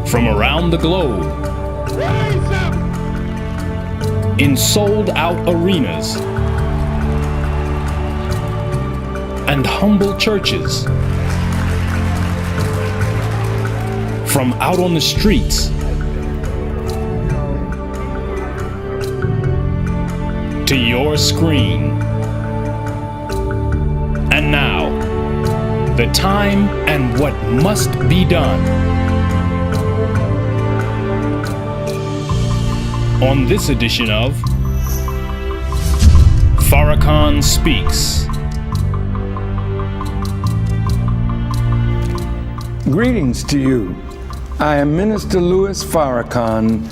from around the globe in sold-out arenas and humble churches, from out on the streets to your screen. And now, the time and what must be done. On this edition of Farrakhan Speaks. Greetings to you. I am Minister Louis Farrakhan,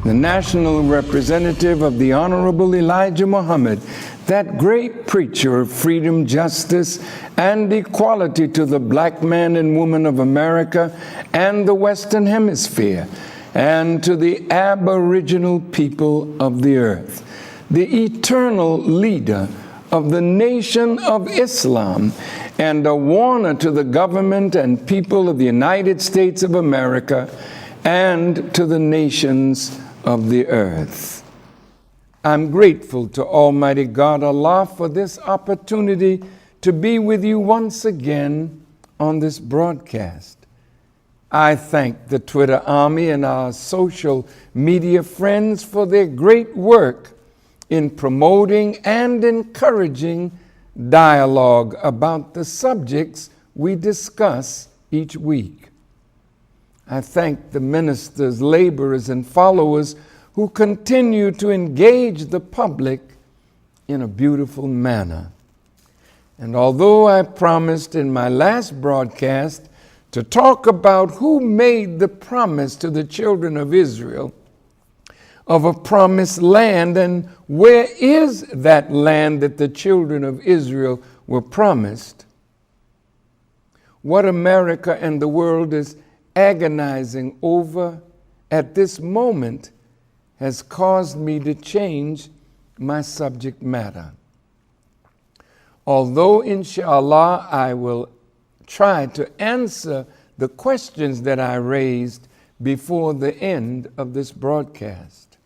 the national representative of the Honorable Elijah Muhammad, that great preacher of freedom, justice, and equality to the black man and woman of America and the Western Hemisphere, and to the aboriginal people of the earth, the eternal leader of the nation of Islam, and a warner to the government and people of the United States of America and to the nations of the earth. I'm grateful to Almighty God Allah for this opportunity to be with you once again on this broadcast. I thank the Twitter army and our social media friends for their great work in promoting and encouraging dialogue about the subjects we discuss each week. I thank the ministers, laborers, and followers who continue to engage the public in a beautiful manner. And although I promised in my last broadcast to talk about who made the promise to the children of Israel of a promised land, and where is that land that the children of Israel were promised, what America and the world is agonizing over at this moment has caused me to change my subject matter. Although, inshallah, I will try to answer the questions that I raised before the end of this broadcast.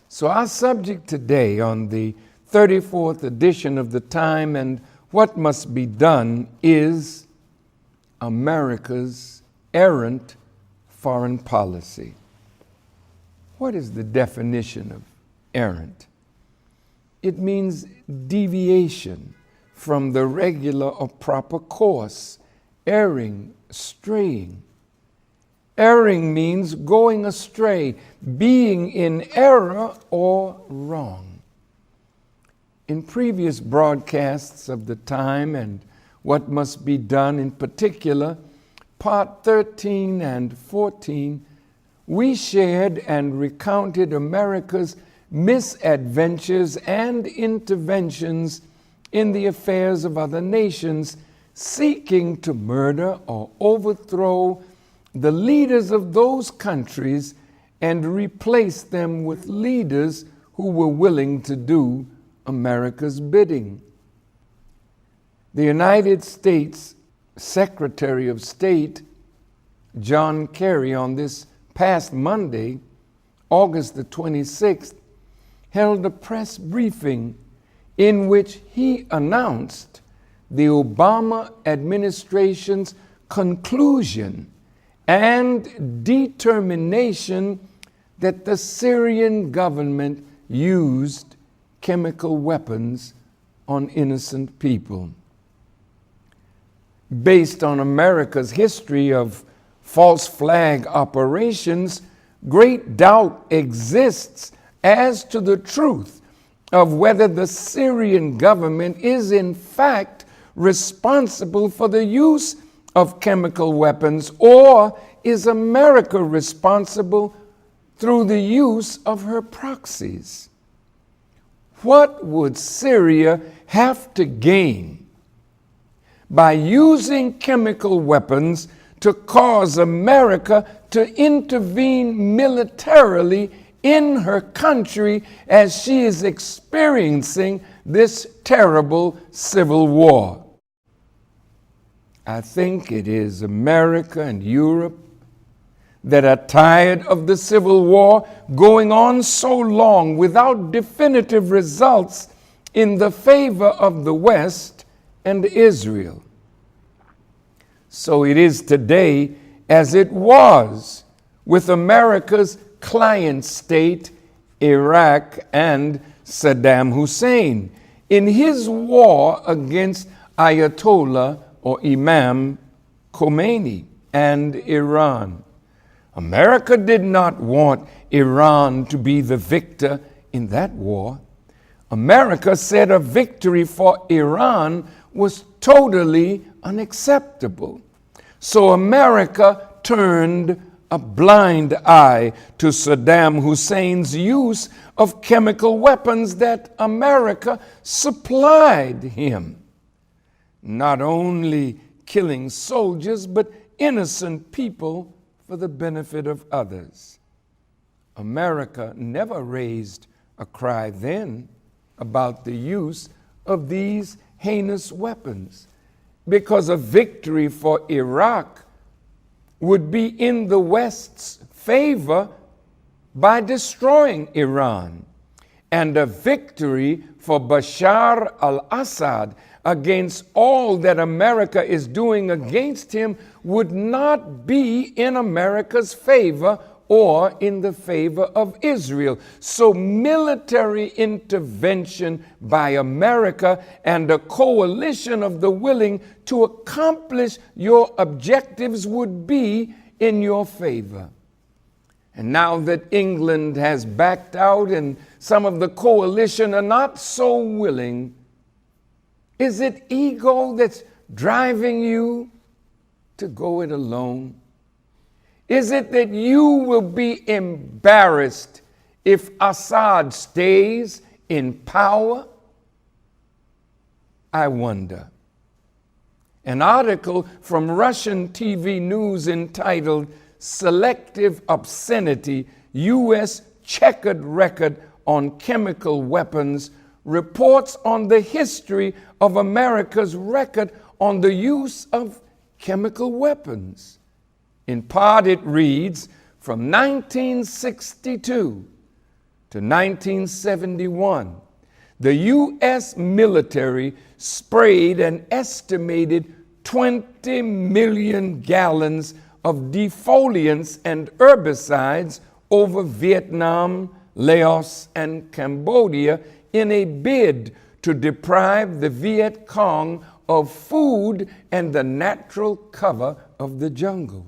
So our subject today on the 34th edition of The Time and What Must Be Done is America's errant foreign policy. What is the definition of errant? It means deviation from the regular or proper course, erring, straying. Erring means going astray, being in error or wrong. In previous broadcasts of The Time and What Must Be Done, in particular, Part 13 and 14, we shared and recounted America's misadventures and interventions in the affairs of other nations, seeking to murder or overthrow the leaders of those countries and replace them with leaders who were willing to do America's bidding. The United States Secretary of State, John Kerry, on this past Monday, August the 26th, held a press briefing in which he announced the Obama administration's conclusion and determination that the Syrian government used chemical weapons on innocent people. Based on America's history of false flag operations, great doubt exists as to the truth of whether the Syrian government is in fact responsible for the use of chemical weapons, or is America responsible through the use of her proxies? What would Syria have to gain by using chemical weapons to cause America to intervene militarily in her country as she is experiencing this terrible civil war? I think it is America and Europe that are tired of the Civil War going on so long without definitive results in the favor of the West and Israel. So it is today as it was with America's client state, Iraq, and Saddam Hussein in his war against Ayatollah or Imam Khomeini and Iran. America did not want Iran to be the victor in that war. America said a victory for Iran was totally unacceptable. So America turned a blind eye to Saddam Hussein's use of chemical weapons that America supplied him, not only killing soldiers, but innocent people for the benefit of others. America never raised a cry then about the use of these heinous weapons, because a victory for Iraq would be in the West's favor by destroying Iran, and a victory for Bashar al-Assad against all that America is doing against him would not be in America's favor or in the favor of Israel. So military intervention by America and a coalition of the willing to accomplish your objectives would be in your favor. And now that England has backed out and some of the coalition are not so willing, is it ego that's driving you to go it alone? Is it that you will be embarrassed if Assad stays in power? I wonder. An article from Russian TV news entitled "Selective Obscenity, U.S. Checkered Record on Chemical Weapons" reports on the history of America's record on the use of chemical weapons. In part, it reads, from 1962 to 1971, the U.S. military sprayed an estimated 20 million gallons of defoliants and herbicides over Vietnam, Laos, and Cambodia in a bid to deprive the Viet Cong of food and the natural cover of the jungles.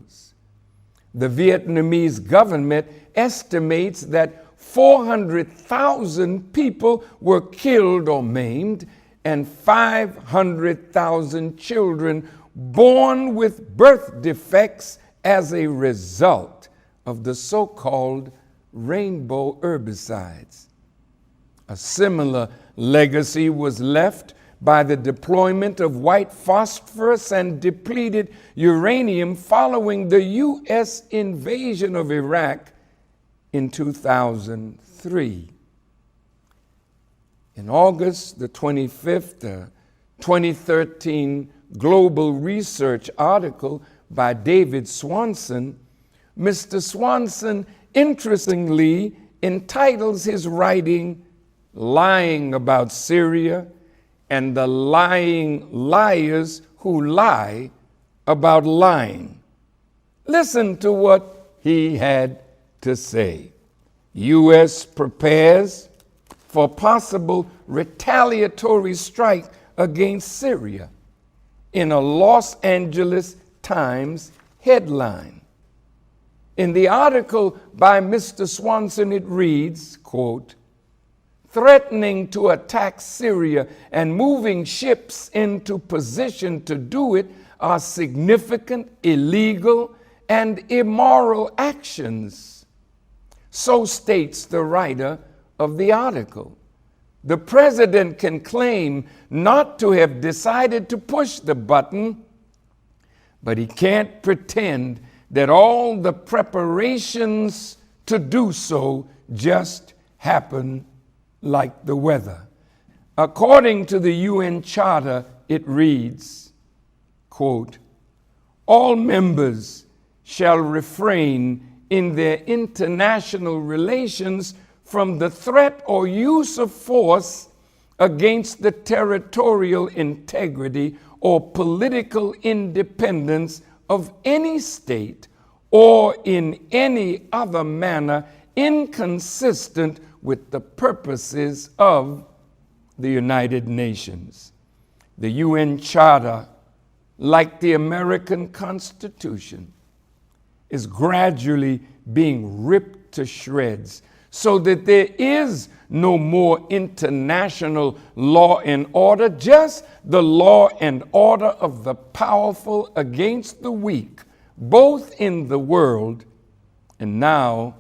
The Vietnamese government estimates that 400,000 people were killed or maimed, and 500,000 children born with birth defects as a result of the so-called rainbow herbicides. A similar legacy was left by the deployment of white phosphorus and depleted uranium following the U.S. invasion of Iraq in 2003. In August the 25th, a 2013 Global Research article by David Swanson, Mr. Swanson interestingly entitles his writing "Lying About Syria and the Lying Liars Who Lie About Lying." Listen to what he had to say. U.S. prepares for possible retaliatory strike against Syria in a Los Angeles Times headline. In the article by Mr. Swanson, it reads, quote, "Threatening to attack Syria and moving ships into position to do it are significant, illegal, and immoral actions." So states the writer of the article. The president can claim not to have decided to push the button, but he can't pretend that all the preparations to do so just happen like the weather. According to the UN Charter, it reads, quote, "All members shall refrain in their international relations from the threat or use of force against the territorial integrity or political independence of any state or in any other manner inconsistent with the purposes of the United Nations. The UN Charter, like the American Constitution, is gradually being ripped to shreds so that there is no more international law and order, just the law and order of the powerful against the weak, both in the world and now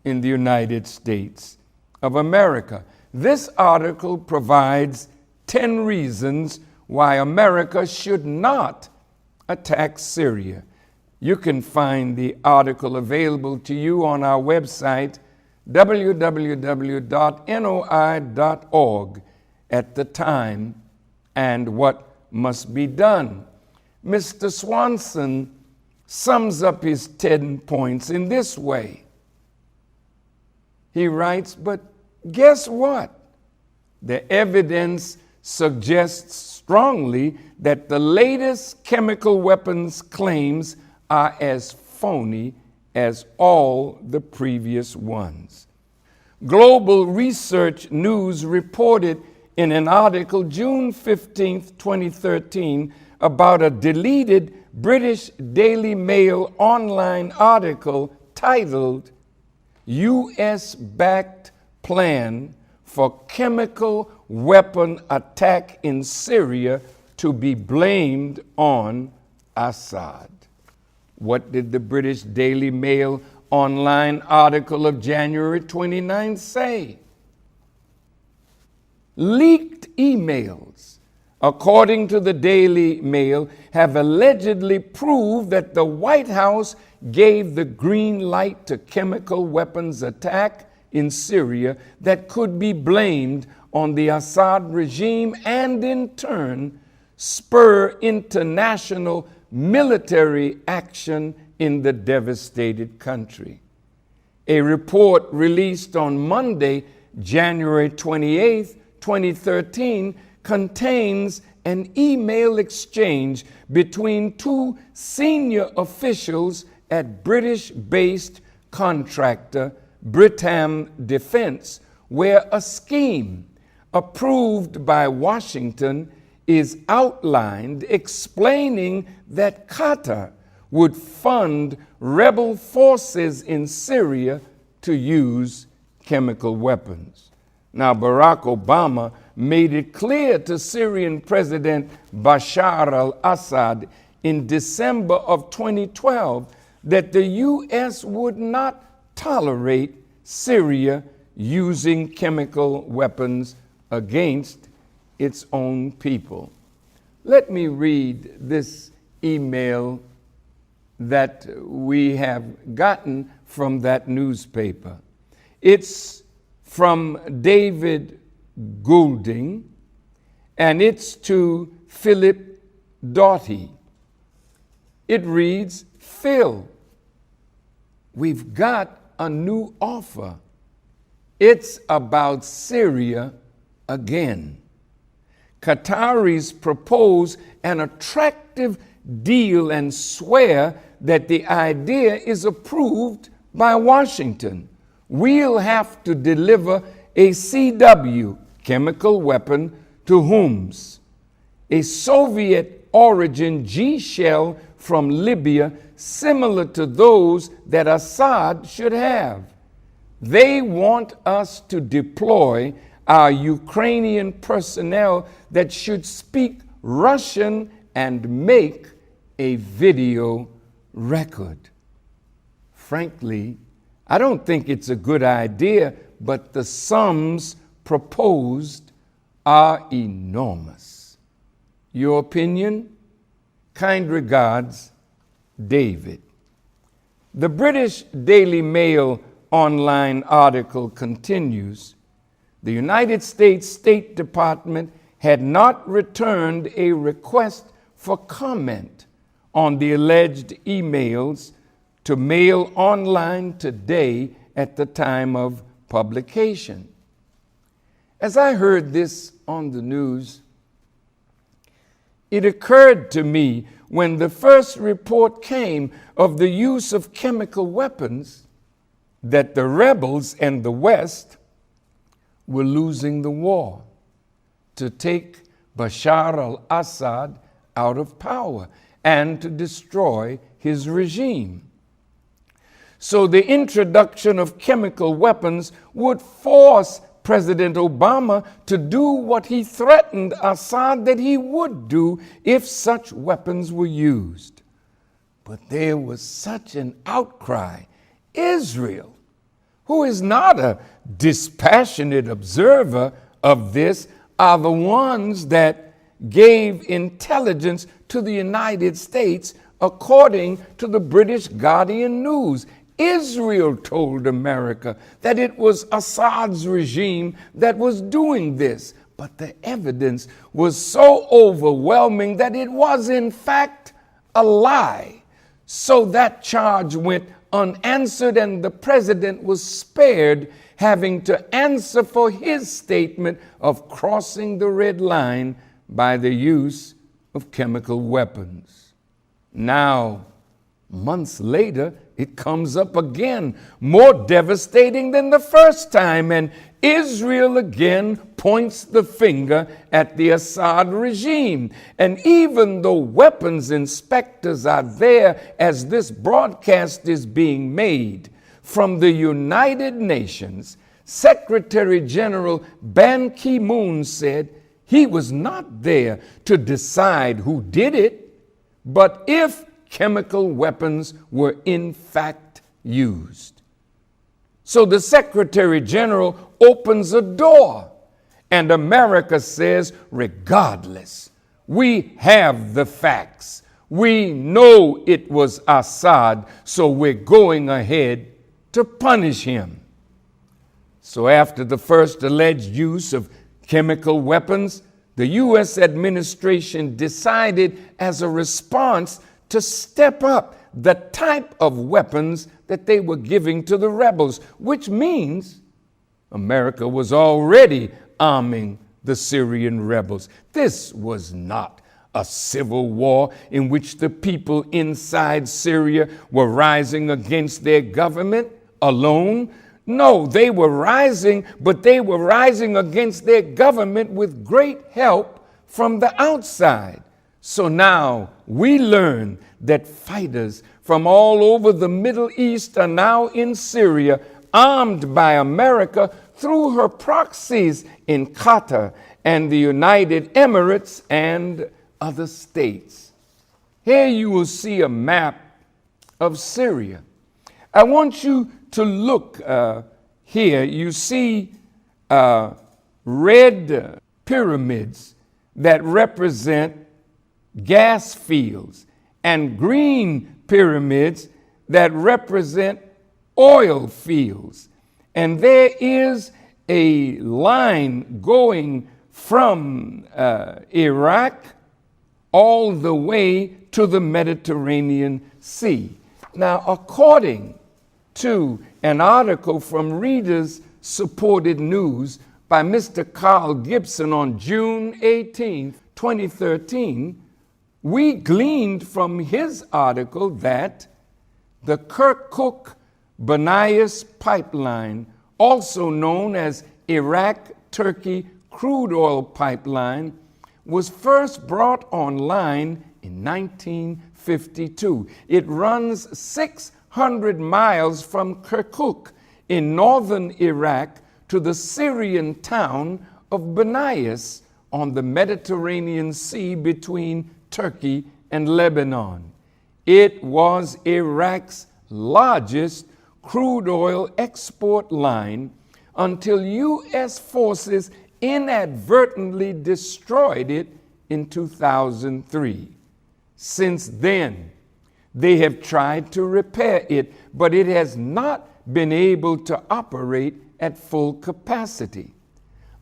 in the United States of America. This article provides 10 reasons why America should not attack Syria. You can find the article available to you on our website, www.noi.org, at the time and what must be done. Mr. Swanson sums up his 10 points in this way. He writes, but guess what? The evidence suggests strongly that the latest chemical weapons claims are as phony as all the previous ones. Global Research News reported in an article June 15, 2013, about a deleted British Daily Mail online article titled U.S.-Backed Plan for Chemical Weapon Attack in Syria to be blamed on Assad. What did the British Daily Mail online article of January 29 say? Leaked emails, according to the Daily Mail, have allegedly proved that the White House gave the green light to chemical weapons attack in Syria that could be blamed on the Assad regime and in turn spur international military action in the devastated country. A report released on Monday, January 28, 2013, contains an email exchange between two senior officials at British-based contractor Britam Defense, where a scheme approved by Washington is outlined explaining that Qatar would fund rebel forces in Syria to use chemical weapons. Now, Barack Obama made it clear to Syrian President Bashar al-Assad in December of 2012 that the U.S. would not tolerate Syria using chemical weapons against its own people. Let me read this email that we have gotten from that newspaper. It's from David Goulding, and it's to Philip Doughty. It reads, Phil, we've got a new offer. It's about Syria again. Qataris propose an attractive deal and swear that the idea is approved by Washington. We'll have to deliver a CW, chemical weapon, to Homs, a Soviet-origin G-shell from Libya similar to those that Assad should have. They want us to deploy our Ukrainian personnel that should speak Russian and make a video record. Frankly, I don't think it's a good idea, but the sums proposed are enormous. Your opinion? Kind regards, David. The British Daily Mail online article continues, the United States State Department had not returned a request for comment on the alleged emails to mail online today at the time of publication. As I heard this on the news, it occurred to me when the first report came of the use of chemical weapons that the rebels and the West were losing the war to take Bashar al-Assad out of power and to destroy his regime. So the introduction of chemical weapons would force President Obama to do what he threatened Assad that he would do if such weapons were used. But there was such an outcry. Israel, who is not a dispassionate observer of this, are the ones that gave intelligence to the United States according to the British Guardian News. Israel told America that it was Assad's regime that was doing this, but the evidence was so overwhelming that it was in fact a lie. So that charge went unanswered, and the president was spared having to answer for his statement of crossing the red line by the use of chemical weapons. Now, months later, it comes up again, more devastating than the first time, and Israel again points the finger at the Assad regime. And even though weapons inspectors are there as this broadcast is being made, from the United Nations, Secretary General Ban Ki-moon said he was not there to decide who did it, but if chemical weapons were in fact used. So the Secretary General opens a door, and America says, regardless, we have the facts. We know it was Assad, so we're going ahead to punish him. So after the first alleged use of chemical weapons, the U.S. administration decided as a response to step up the type of weapons that they were giving to the rebels, which means America was already arming the Syrian rebels. This was not a civil war in which the people inside Syria were rising against their government alone. No, they were rising, but they were rising against their government with great help from the outside. So now we learn that fighters from all over the Middle East are now in Syria, armed by America through her proxies in Qatar and the United Emirates and other states. Here you will see a map of Syria. I want you to look here. You see red pyramids that represent gas fields and green pyramids that represent oil fields. And there is a line going from Iraq all the way to the Mediterranean Sea. Now, according to an article from Reader's Supported News by Mr. Carl Gibson on June 18, 2013, we gleaned from his article that the Kirkuk-Banias pipeline, also known as Iraq-Turkey crude oil pipeline, was first brought online in 1952. It runs 600 miles from Kirkuk in northern Iraq to the Syrian town of Banias on the Mediterranean Sea between Turkey and Lebanon. It was Iraq's largest crude oil export line until U.S. forces inadvertently destroyed it in 2003. Since then, they have tried to repair it, but it has not been able to operate at full capacity.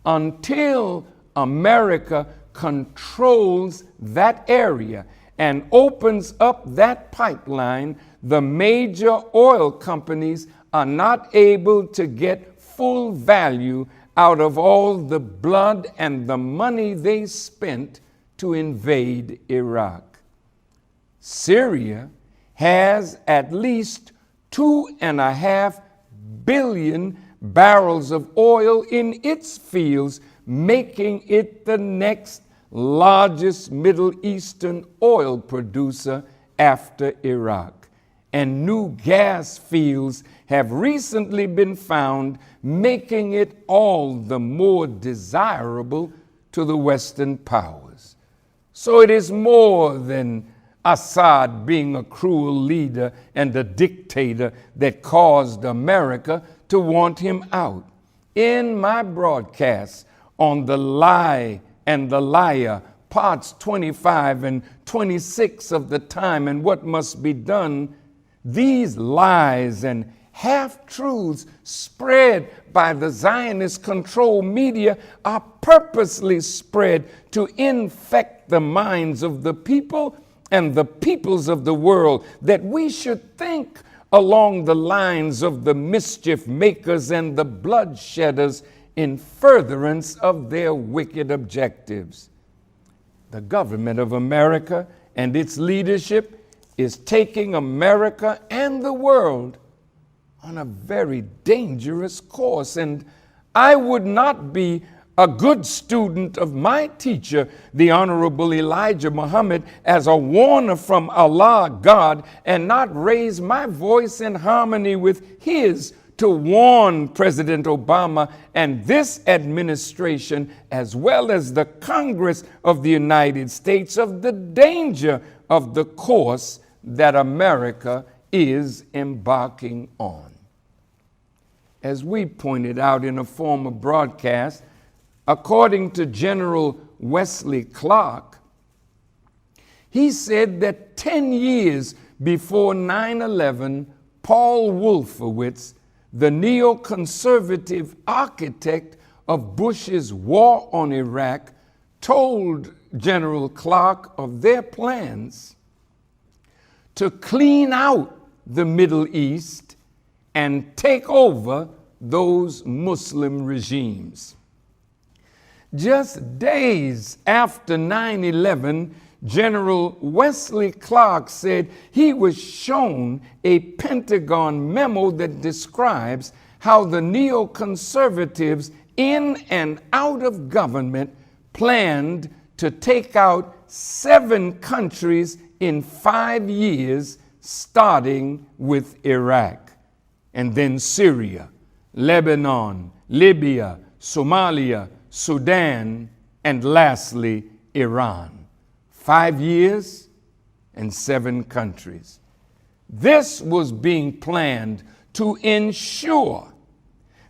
Until America controls that area and opens up that pipeline, the major oil companies are not able to get full value out of all the blood and the money they spent to invade Iraq. Syria has at least 2.5 billion barrels of oil in its fields, making it the next largest Middle Eastern oil producer after Iraq. And new gas fields have recently been found, making it all the more desirable to the Western powers. So it is more than Assad being a cruel leader and a dictator that caused America to want him out. In my broadcast on The Lie and the Liar, parts 25 and 26 of The Time and What Must Be Done, these lies and half-truths spread by the Zionist-controlled media are purposely spread to infect the minds of the people and the peoples of the world, that we should think along the lines of the mischief makers and the bloodshedders in furtherance of their wicked objectives. The government of America and its leadership is taking America and the world on a very dangerous course, and I would not be a good student of my teacher, the Honorable Elijah Muhammad, as a warner from Allah God, and not raise my voice in harmony with his to warn President Obama and this administration, as well as the Congress of the United States, of the danger of the course that America is embarking on. As we pointed out in a former broadcast, according to General Wesley Clark, he said that 10 years before 9/11, Paul Wolfowitz, the neoconservative architect of Bush's war on Iraq, told General Clark of their plans to clean out the Middle East and take over those Muslim regimes. Just days after 9/11, General Wesley Clark said he was shown a Pentagon memo that describes how the neoconservatives in and out of government planned to take out 7 countries in 5 years, starting with Iraq, and then Syria, Lebanon, Libya, Somalia, Sudan, and lastly, Iran. 5 years and 7 countries. This was being planned to ensure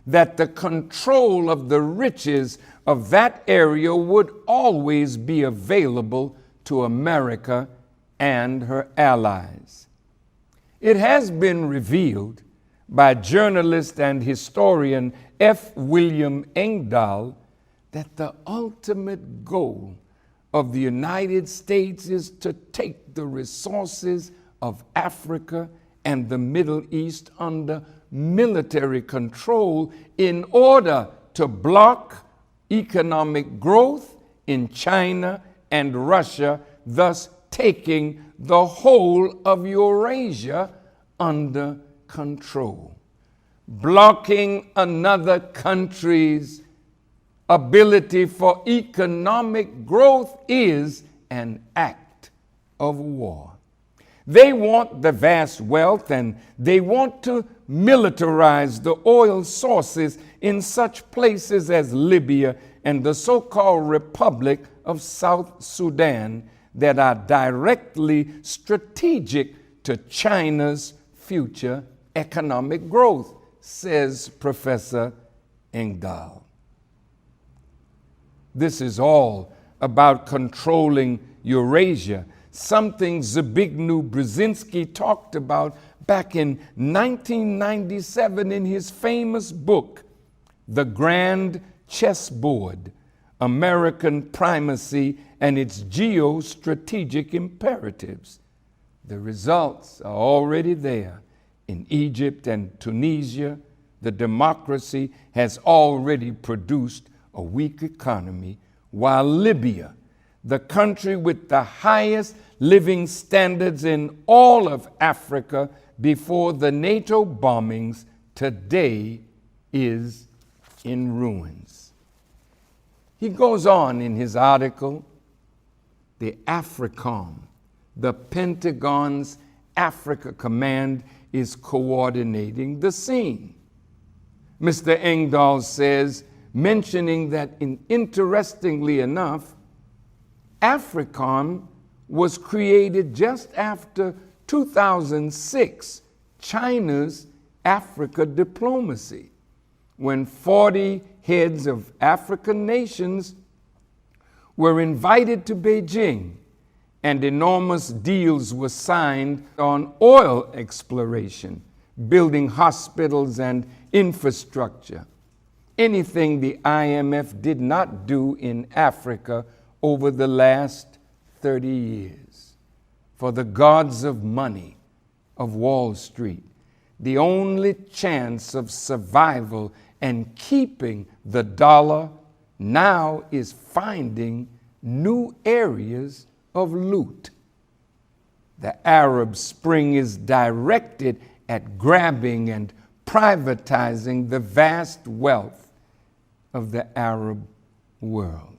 that the control of the riches of that area would always be available to America and her allies. It has been revealed by journalist and historian F. William Engdahl that the ultimate goal of the United States is to take the resources of Africa and the Middle East under military control in order to block economic growth in China and Russia, thus taking the whole of Eurasia under control. Blocking another country's ability for economic growth is an act of war. They want the vast wealth, and they want to militarize the oil sources in such places as Libya and the so-called Republic of South Sudan that are directly strategic to China's future economic growth, says Professor Engdahl. This is all about controlling Eurasia, something Zbigniew Brzezinski talked about back in 1997 in his famous book, The Grand Chessboard, American Primacy and its geostrategic imperatives. The results are already there. In Egypt and Tunisia, the democracy has already produced a weak economy, while Libya, the country with the highest living standards in all of Africa before the NATO bombings, today is in ruins. He goes on in his article, the AFRICOM, the Pentagon's Africa Command, is coordinating the scene. Mr. Engdahl says, mentioning that, interestingly enough, AFRICOM was created just after 2006, China's Africa diplomacy, when 40 heads of African nations were invited to Beijing and enormous deals were signed on oil exploration, building hospitals and infrastructure. Anything the IMF did not do in Africa over the last 30 years. For the gods of money, of Wall Street, the only chance of survival and keeping the dollar now is finding new areas of loot. The Arab Spring is directed at grabbing and privatizing the vast wealth of the Arab world.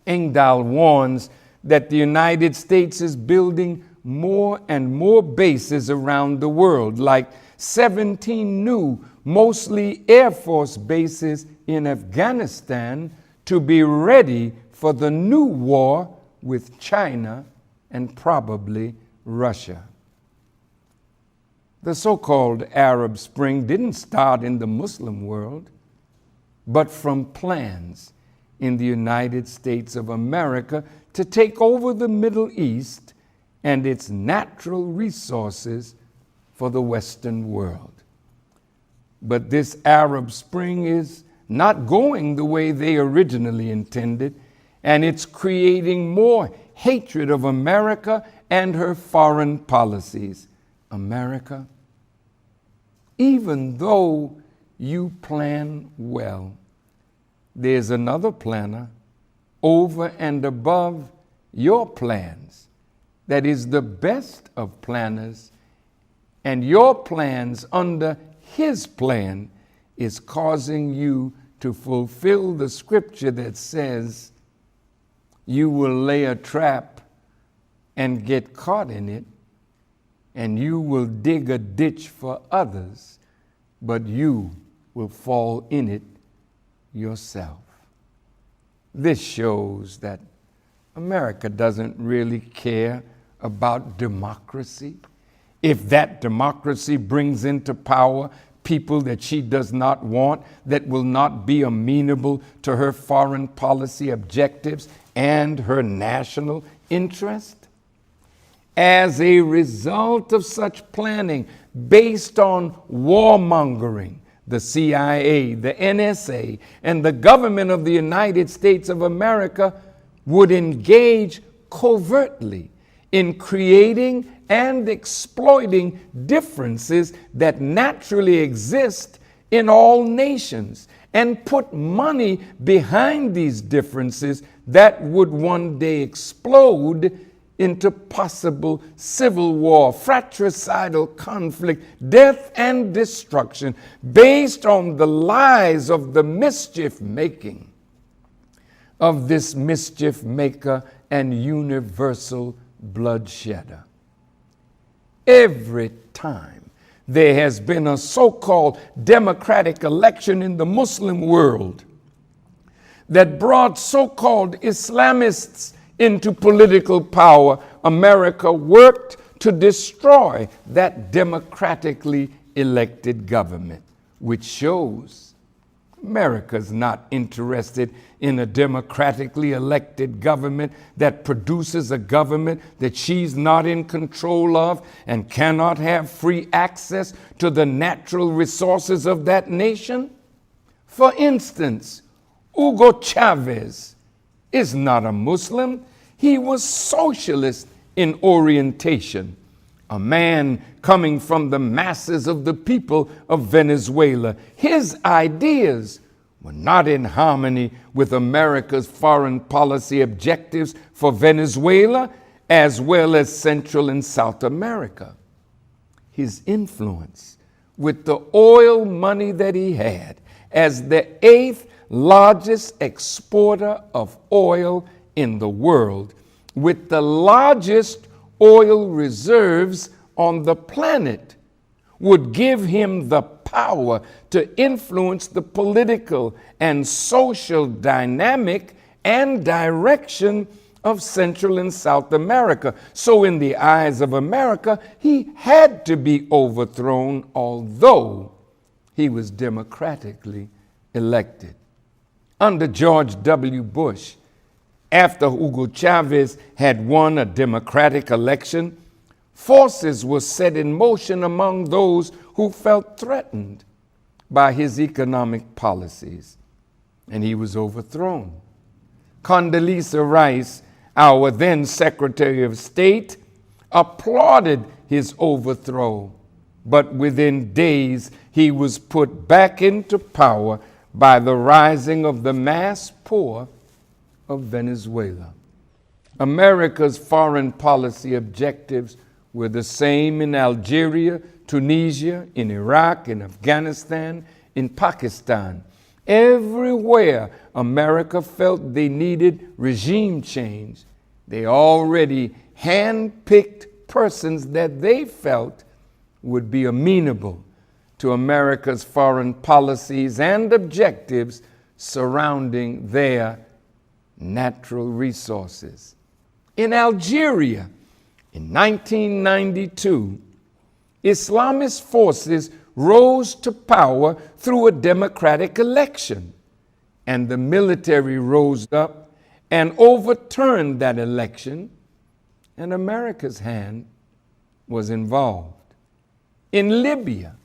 Engdahl warns that the United States is building more and more bases around the world, like 17 new, mostly Air Force bases in Afghanistan, to be ready for the new war with China and probably Russia. The so-called Arab Spring didn't start in the Muslim world, but from plans in the United States of America to take over the Middle East and its natural resources for the Western world. But this Arab Spring is not going the way they originally intended, and it's creating more hatred of America and her foreign policies. America, even though you plan well, there's another planner over and above your plans that is the best of planners, and your plans under his plan is causing you to fulfill the scripture that says you will lay a trap and get caught in it, and you will dig a ditch for others, but you will fall in it yourself. This shows that America doesn't really care about democracy. If that democracy brings into power people that she does not want, that will not be amenable to her foreign policy objectives and her national interest. As a result of such planning based on warmongering, the CIA, the NSA, and the government of the United States of America would engage covertly in creating and exploiting differences that naturally exist in all nations, and put money behind these differences that would one day explode into possible civil war, fratricidal conflict, death and destruction, based on the lies of the mischief making of this mischief maker and universal bloodshedder. Every time there has been a so-called democratic election in the Muslim world that brought so-called Islamists into political power, America worked to destroy that democratically elected government, which shows America's not interested in a democratically elected government that produces a government that she's not in control of and cannot have free access to the natural resources of that nation. For instance, Hugo Chavez is not a Muslim. He was socialist in orientation, a man coming from the masses of the people of Venezuela. His ideas were not in harmony with America's foreign policy objectives for Venezuela, as well as Central and South America. His influence with the oil money that he had as the 8th largest exporter of oil in the world, with the largest oil reserves on the planet, would give him the power to influence the political and social dynamic and direction of Central and South America. So in the eyes of America, he had to be overthrown, although he was democratically elected. Under George W. Bush, after Hugo Chavez had won a democratic election, forces were set in motion among those who felt threatened by his economic policies, and he was overthrown. Condoleezza Rice, our then Secretary of State, applauded his overthrow, but within days he was put back into power by the rising of the mass poor of Venezuela. America's foreign policy objectives were the same in Algeria, Tunisia, in Iraq, in Afghanistan, in Pakistan. Everywhere America felt they needed regime change, they already hand-picked persons that they felt would be amenable to America's foreign policies and objectives surrounding their natural resources. In Algeria, in 1992, Islamist forces rose to power through a democratic election, and the military rose up and overturned that election, and America's hand was involved. In Libya,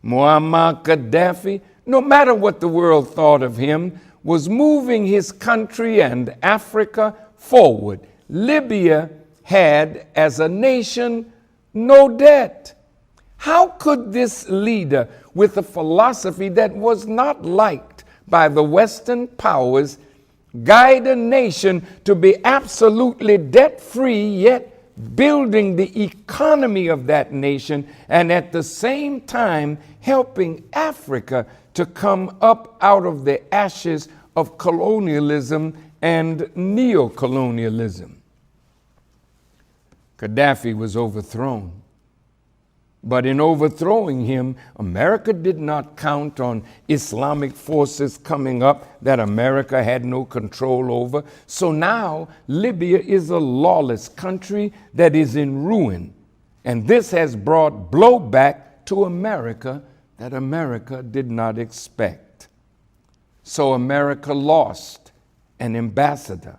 Muammar Gaddafi, no matter what the world thought of him, was moving his country and Africa forward. Libya had, as a nation, no debt. How could this leader, with a philosophy that was not liked by the Western powers, guide a nation to be absolutely debt-free, yet building the economy of that nation, and at the same time helping Africa to come up out of the ashes of colonialism and neocolonialism? Gaddafi was overthrown. But in overthrowing him, America did not count on Islamic forces coming up that America had no control over. So now Libya is a lawless country that is in ruin. And this has brought blowback to America that America did not expect. So America lost an ambassador.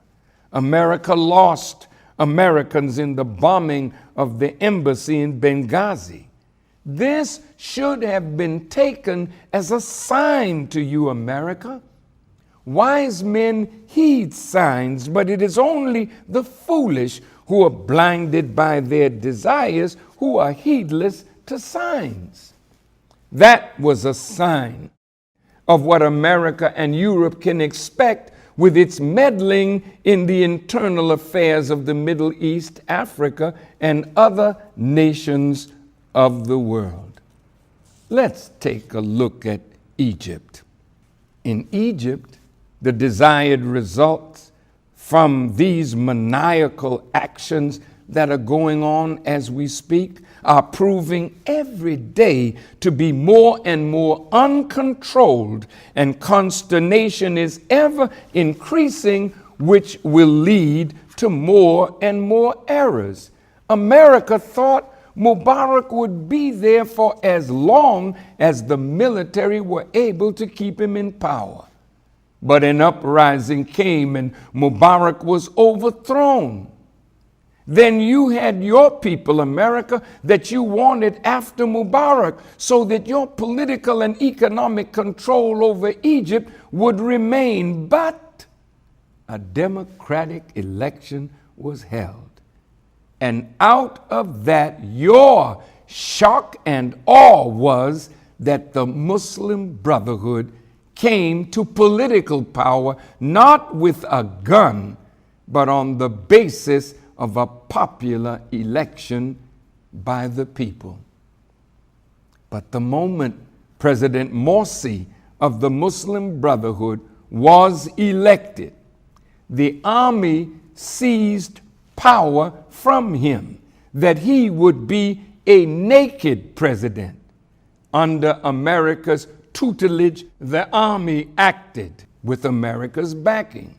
America lost Americans in the bombing of the embassy in Benghazi. This should have been taken as a sign to you, America. Wise men heed signs, but it is only the foolish who are blinded by their desires, who are heedless to signs. That was a sign of what America and Europe can expect with its meddling in the internal affairs of the Middle East, Africa, and other nations of the world. Let's take a look at Egypt. In Egypt, the desired results from these maniacal actions that are going on as we speak are proving every day to be more and more uncontrolled, and consternation is ever increasing, which will lead to more and more errors. America thought Mubarak would be there for as long as the military were able to keep him in power. But an uprising came and Mubarak was overthrown. Then you had your people, America, that you wanted after Mubarak, so that your political and economic control over Egypt would remain. But a democratic election was held. And out of that, your shock and awe was that the Muslim Brotherhood came to political power not with a gun, but on the basis of a popular election by the people. But the moment President Morsi of the Muslim Brotherhood was elected, the army seized power from him, that he would be a naked president. Under America's tutelage, the army acted with America's backing,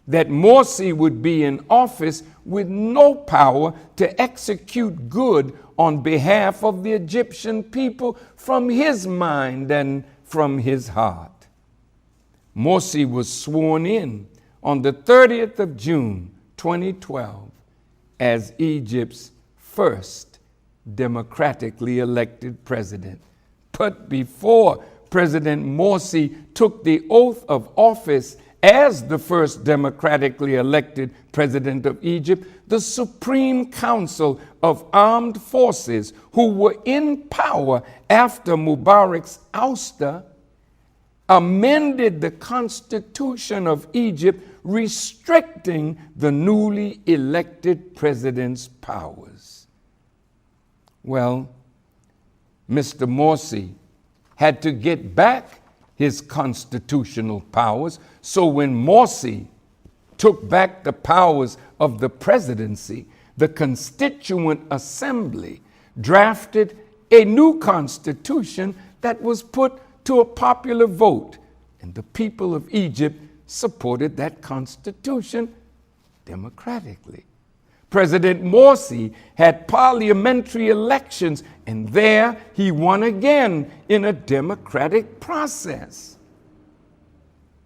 that Morsi would be in office with no power to execute good on behalf of the Egyptian people from his mind and from his heart. Morsi was sworn in on the 30th of June, 2012, as Egypt's first democratically elected president. But before President Morsi took the oath of office as the first democratically elected president of Egypt, the Supreme Council of Armed Forces, who were in power after Mubarak's ouster, amended the Constitution of Egypt, restricting the newly elected president's powers. Well, Mr. Morsi had to get back his constitutional powers, so when Morsi took back the powers of the presidency, the Constituent Assembly drafted a new constitution that was put to a popular vote, and the people of Egypt supported that constitution democratically. President Morsi had parliamentary elections, and there he won again in a democratic process.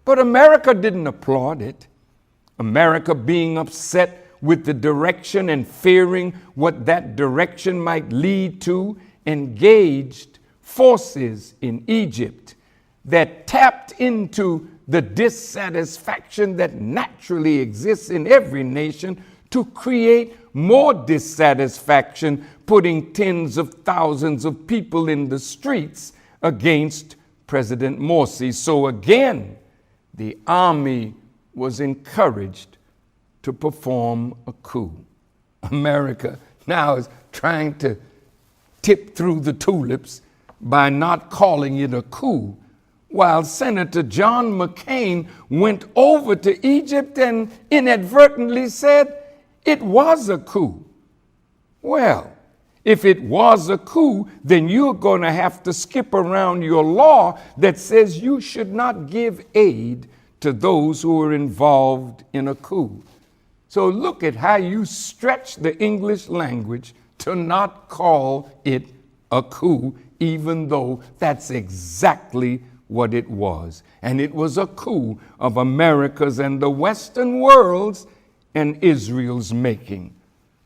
But America didn't applaud it. America, being upset with the direction and fearing what that direction might lead to, engaged forces in Egypt that tapped into the dissatisfaction that naturally exists in every nation to create more dissatisfaction, putting tens of thousands of people in the streets against President Morsi. So again, the army was encouraged to perform a coup. America now is trying to tip through the tulips by not calling it a coup, while Senator John McCain went over to Egypt and inadvertently said it was a coup. Well, if it was a coup, then you're going to have to skip around your law that says you should not give aid to those who are involved in a coup. So look at how you stretch the English language to not call it a coup, even though that's exactly what it was. And it was a coup of America's and the Western world's and Israel's making.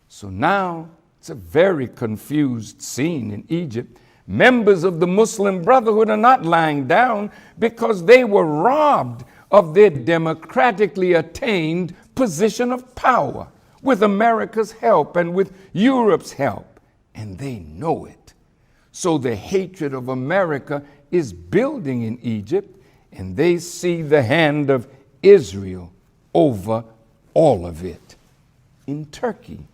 So now it's a very confused scene in Egypt. Members of the Muslim Brotherhood are not lying down because they were robbed of their democratically attained position of power with America's help and with Europe's help. And they know it. So the hatred of America is building in Egypt, and they see the hand of Israel over all of it. In Turkey,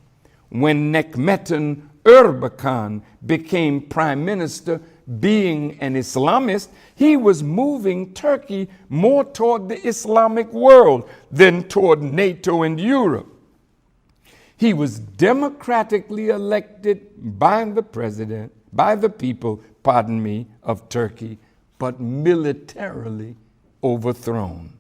when Necmettin Erbakan became prime minister, being an Islamist, he was moving Turkey more toward the Islamic world than toward NATO and Europe. He was democratically elected by the people of Turkey, but militarily overthrown.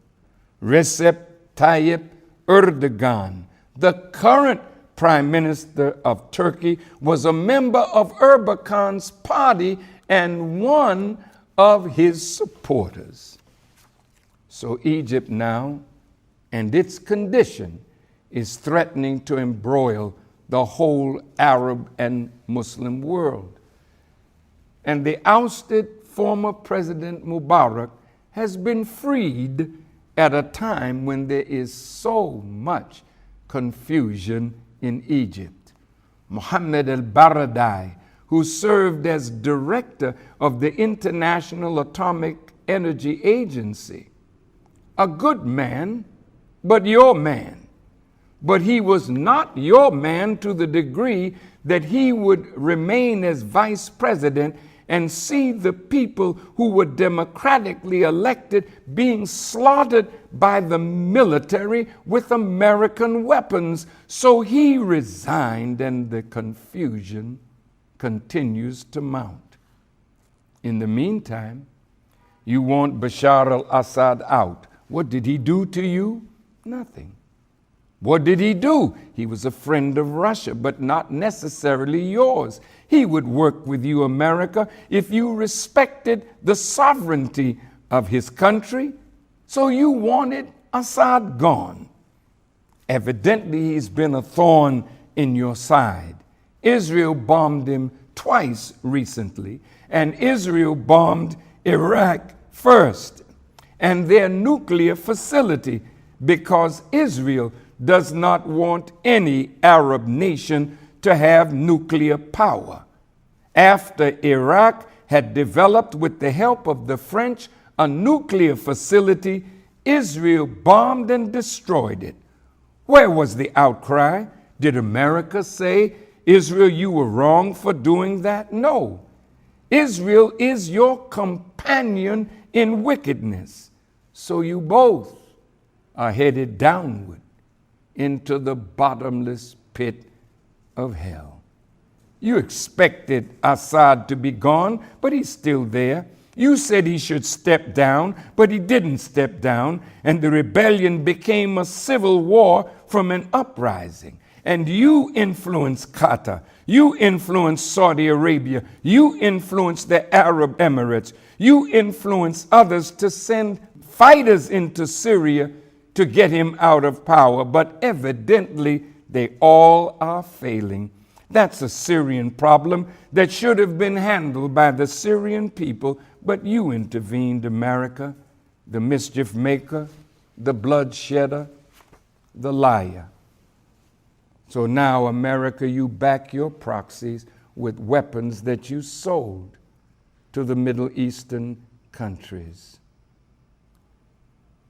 Recep Tayyip Erdogan, the current prime minister of Turkey, was a member of Erbakan's party and one of his supporters. So Egypt now, and its condition, is threatening to embroil the whole Arab and Muslim world. And the ousted former President Mubarak has been freed at a time when there is so much confusion in Egypt. Mohammed al-Baradei, who served as director of the International Atomic Energy Agency, a good man, but your man. But he was not your man to the degree that he would remain as vice president and see the people who were democratically elected being slaughtered by the military with American weapons. So he resigned, and the confusion continues to mount. In the meantime, you want Bashar al-Assad out. What did he do to you? Nothing. What did he do? He was a friend of Russia, but not necessarily yours. He would work with you, America, if you respected the sovereignty of his country. So you wanted Assad gone. Evidently, he's been a thorn in your side. Israel bombed him twice recently, and Israel bombed Iraq first, and their nuclear facility, because Israel does not want any Arab nation to have nuclear power. After Iraq had developed, with the help of the French, a nuclear facility, Israel bombed and destroyed it. Where was the outcry? Did America say, Israel, you were wrong for doing that? No. Israel is your companion in wickedness. So you both are headed downward into the bottomless pit of hell. You expected Assad to be gone, but he's still there. You said he should step down, but he didn't step down, and the rebellion became a civil war from an uprising. And you influenced Qatar, you influenced Saudi Arabia, you influenced the Arab Emirates, you influenced others to send fighters into Syria to get him out of power, but evidently they all are failing. That's a Syrian problem that should have been handled by the Syrian people, but you intervened, America, the mischief maker, the bloodshedder, the liar. So now, America, you back your proxies with weapons that you sold to the Middle Eastern countries.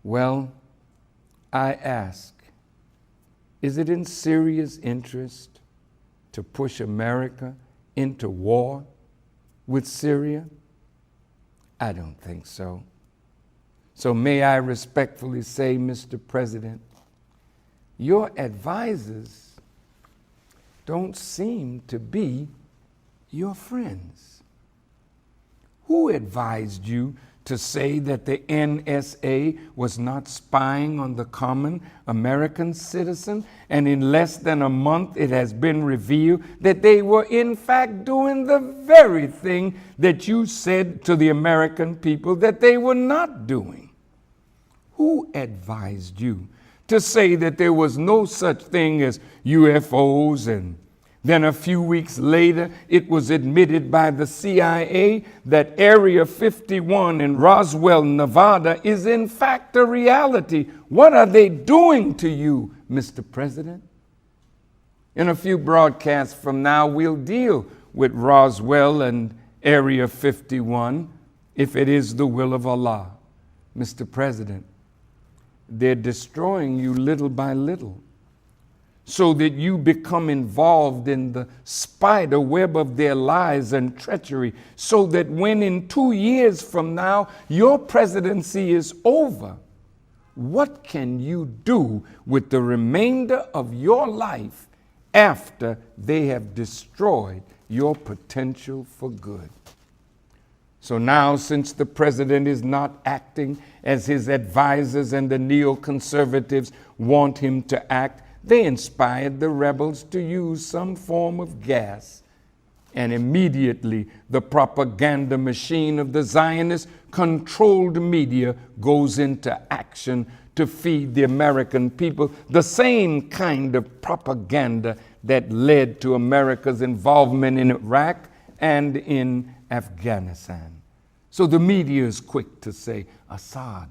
Well, I ask, is it in Syria's interest to push America into war with Syria? I don't think so. So may I respectfully say, Mr. President, your advisors don't seem to be your friends. Who advised you to say that the NSA was not spying on the common American citizen, and in less than a month it has been revealed that they were in fact doing the very thing that you said to the American people that they were not doing? Who advised you to say that there was no such thing as UFOs, and then a few weeks later it was admitted by the CIA that Area 51 in Roswell, Nevada is in fact a reality? What are they doing to you, Mr. President? In a few broadcasts from now, we'll deal with Roswell and Area 51 if it is the will of Allah. Mr. President, they're destroying you little by little, so that you become involved in the spider web of their lies and treachery, so that when in 2 years from now your presidency is over, what can you do with the remainder of your life after they have destroyed your potential for good? So now, since the president is not acting as his advisors and the neoconservatives want him to act, they inspired the rebels to use some form of gas. And immediately the propaganda machine of the Zionist controlled media goes into action to feed the American people the same kind of propaganda that led to America's involvement in Iraq and in Afghanistan. So the media is quick to say, Assad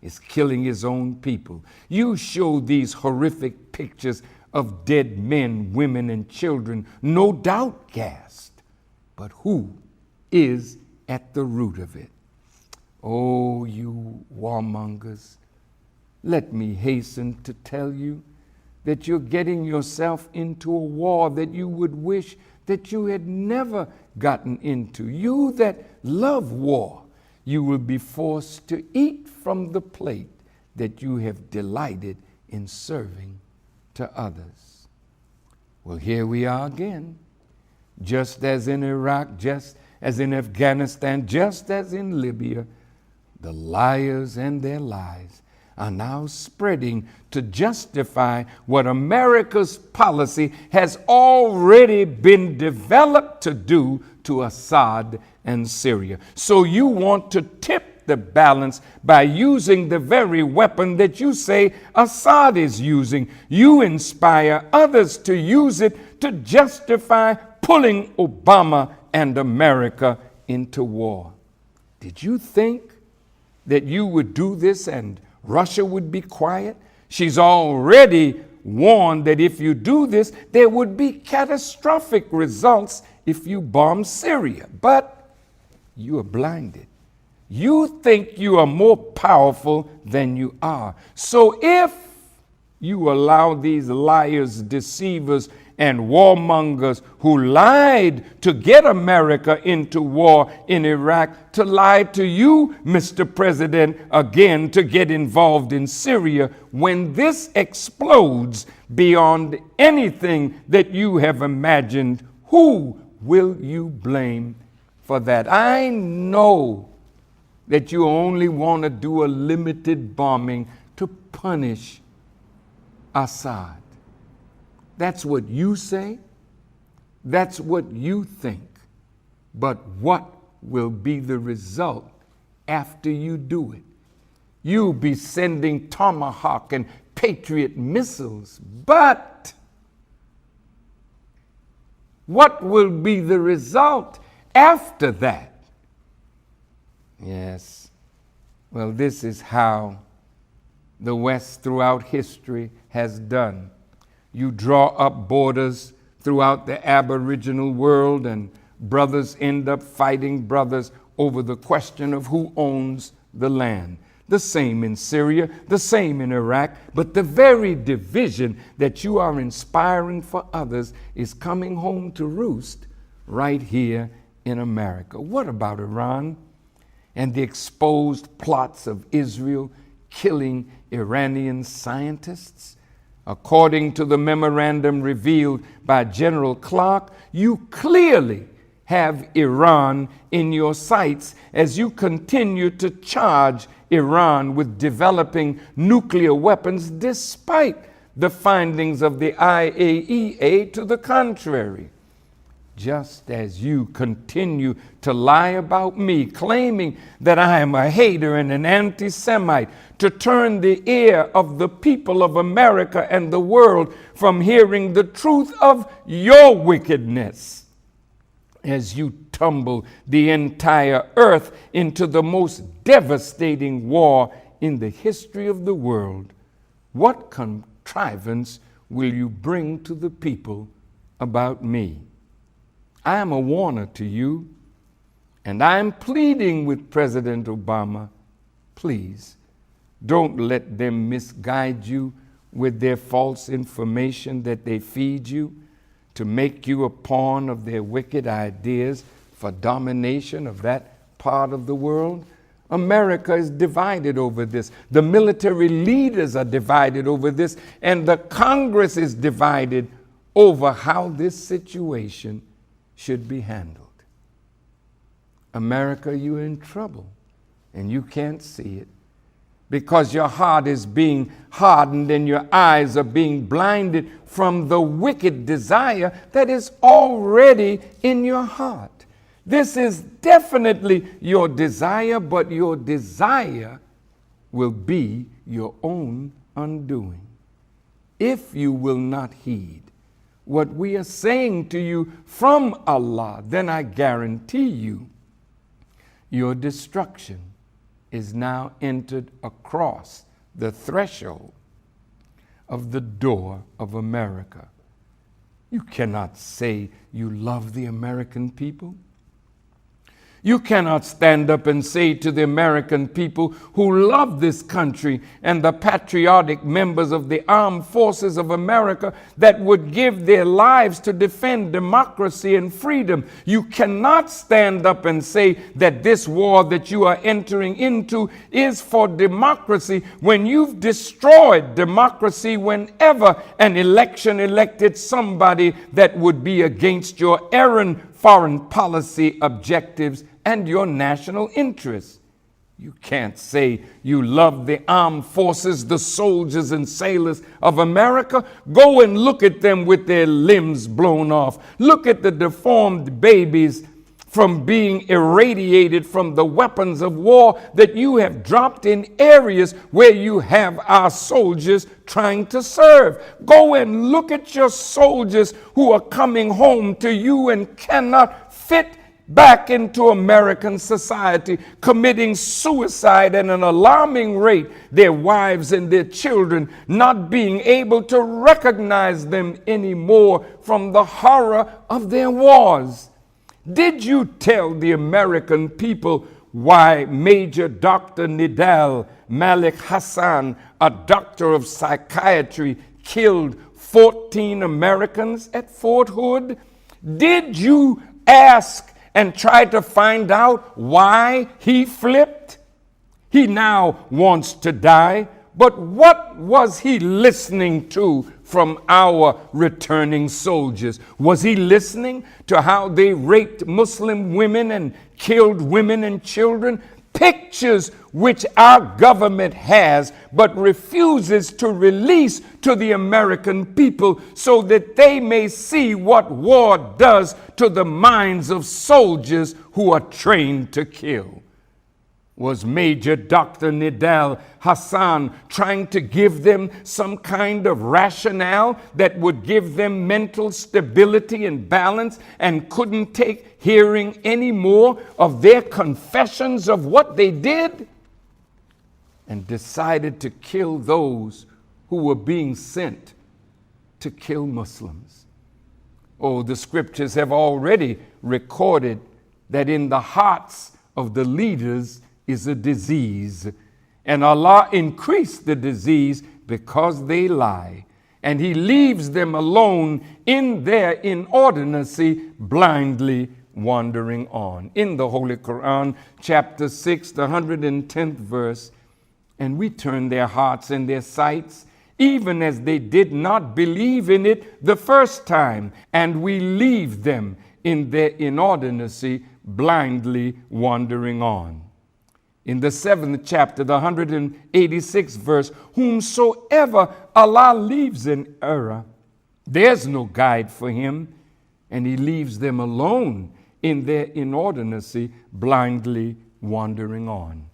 is killing his own people. You show these horrific pictures of dead men, women, and children, no doubt gassed. But who is at the root of it? Oh, you warmongers, let me hasten to tell you that you're getting yourself into a war that you would wish that you had never gotten into. You that love war, you will be forced to eat from the plate that you have delighted in serving to others. Well, here we are again, just as in Iraq, just as in Afghanistan, just as in Libya. The liars and their lies are now spreading to justify what America's policy has already been developed to do to Assad and Syria. So you want to tip the balance by using the very weapon that you say Assad is using. You inspire others to use it to justify pulling Obama and America into war. Did you think that you would do this and Russia would be quiet? She's already warned that if you do this, there would be catastrophic results if you bomb Syria. But you are blinded. You think you are more powerful than you are. So if you allow these liars, deceivers, and warmongers who lied to get America into war in Iraq to lie to you, Mr. President, again to get involved in Syria, when this explodes beyond anything that you have imagined, who will you blame for that? I know that you only want to do a limited bombing to punish Assad. That's what you say. That's what you think. But what will be the result after you do it? You'll be sending Tomahawk and Patriot missiles. But what will be the result after that? Yes. Well, this is how the West throughout history has done. You draw up borders throughout the Aboriginal world, and brothers end up fighting brothers over the question of who owns the land. The same in Syria, the same in Iraq, but the very division that you are inspiring for others is coming home to roost right here in America. What about Iran and the exposed plots of Israel killing Iranian scientists? According to the memorandum revealed by General Clark, you clearly have Iran in your sights as you continue to charge Iran with developing nuclear weapons despite the findings of the IAEA to the contrary. Just as you continue to lie about me, claiming that I am a hater and an anti-Semite, to turn the ear of the people of America and the world from hearing the truth of your wickedness, as you tumble the entire earth into the most devastating war in the history of the world. What contrivance will you bring to the people about me? I am a warner to you, and I am pleading with President Obama, please, don't let them misguide you with their false information that they feed you to make you a pawn of their wicked ideas for domination of that part of the world. America is divided over this. The military leaders are divided over this, and the Congress is divided over how this situation should be handled. America, you're in trouble, and you can't see it because your heart is being hardened and your eyes are being blinded from the wicked desire that is already in your heart. This is definitely your desire, but your desire will be your own undoing if you will not heed what we are saying to you from Allah. Then I guarantee you your destruction is now entered across the threshold of the door of America. You cannot say you love the American people. You cannot stand up and say to the American people who love this country and the patriotic members of the armed forces of America that would give their lives to defend democracy and freedom. You cannot stand up and say that this war that you are entering into is for democracy when you've destroyed democracy whenever an election elected somebody that would be against your errand foreign policy objectives and your national interests. You can't say you love the armed forces, the soldiers and sailors of America. Go and look at them with their limbs blown off. Look at the deformed babies from being irradiated from the weapons of war that you have dropped in areas where you have our soldiers trying to serve. Go and look at your soldiers who are coming home to you and cannot fit back into American society, committing suicide at an alarming rate, their wives and their children not being able to recognize them anymore from the horror of their wars. Did you tell the American people why Major Dr. Nidal Malik Hassan, a doctor of psychiatry, killed 14 Americans at Fort Hood? Did you ask and try to find out why he flipped? He now wants to die, but what was he listening to from our returning soldiers? Was he listening to how they raped Muslim women and killed women and children? Pictures which our government has but refuses to release to the American people so that they may see what war does to the minds of soldiers who are trained to kill. Was Major Dr. Nidal Hassan trying to give them some kind of rationale that would give them mental stability and balance, and couldn't take hearing any more of their confessions of what they did, and decided to kill those who were being sent to kill Muslims? Oh, the scriptures have already recorded that in the hearts of the leaders is a disease, and Allah increased the disease because they lie, and he leaves them alone in their inordinacy, blindly wandering on. In the Holy Quran, chapter 6, the 110th verse, and we turn their hearts and their sights, even as they did not believe in it the first time, and we leave them in their inordinacy, blindly wandering on. In the 7th chapter, the 186th verse, whomsoever Allah leaves in error, there's no guide for him, and he leaves them alone in their inordinacy, blindly wandering on.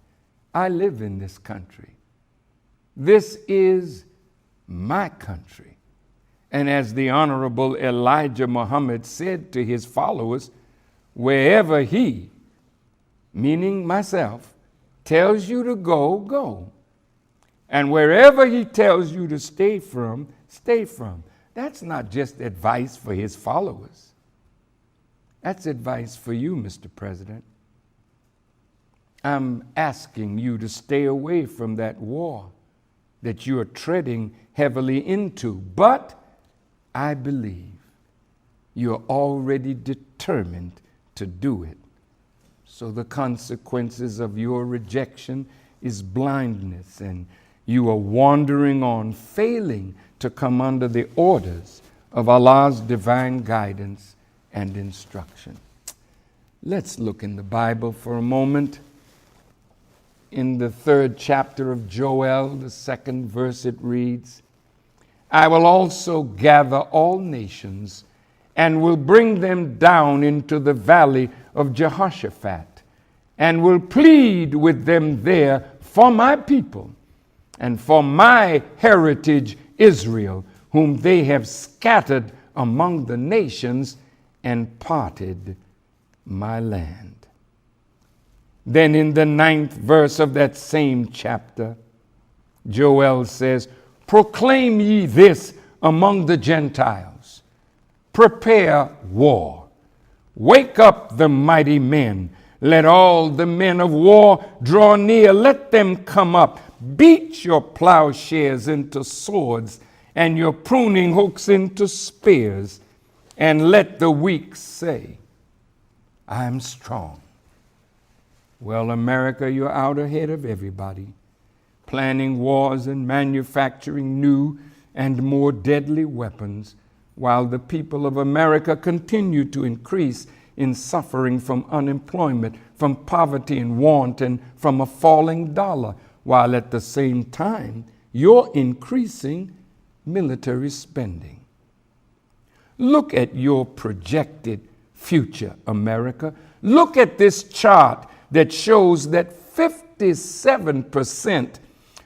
I live in this country. This is my country. And as the Honorable Elijah Muhammad said to his followers, wherever he, meaning myself, tells you to go, go. And wherever he tells you to stay from, stay from. That's not just advice for his followers. That's advice for you, Mr. President. I'm asking you to stay away from that war that you are treading heavily into. But I believe you're already determined to do it. So the consequences of your rejection is blindness, and you are wandering on, failing to come under the orders of Allah's divine guidance and instruction. Let's look in the Bible for a moment. In the 3rd chapter of Joel, the 2nd verse, it reads, I will also gather all nations and will bring them down into the valley of Jehoshaphat, and will plead with them there for my people and for my heritage Israel, whom they have scattered among the nations and parted my land. Then in the 9th verse of that same chapter, Joel says, proclaim ye this among the Gentiles. Prepare war. Wake up the mighty men. Let all the men of war draw near. Let them come up. Beat your plowshares into swords and your pruning hooks into spears. And let the weak say, I am strong. Well, America, you're out ahead of everybody, planning wars and manufacturing new and more deadly weapons, while the people of America continue to increase in suffering from unemployment, from poverty and want, and from a falling dollar, while at the same time you're increasing military spending. Look at your projected future, America. Look at this chart that shows that 57%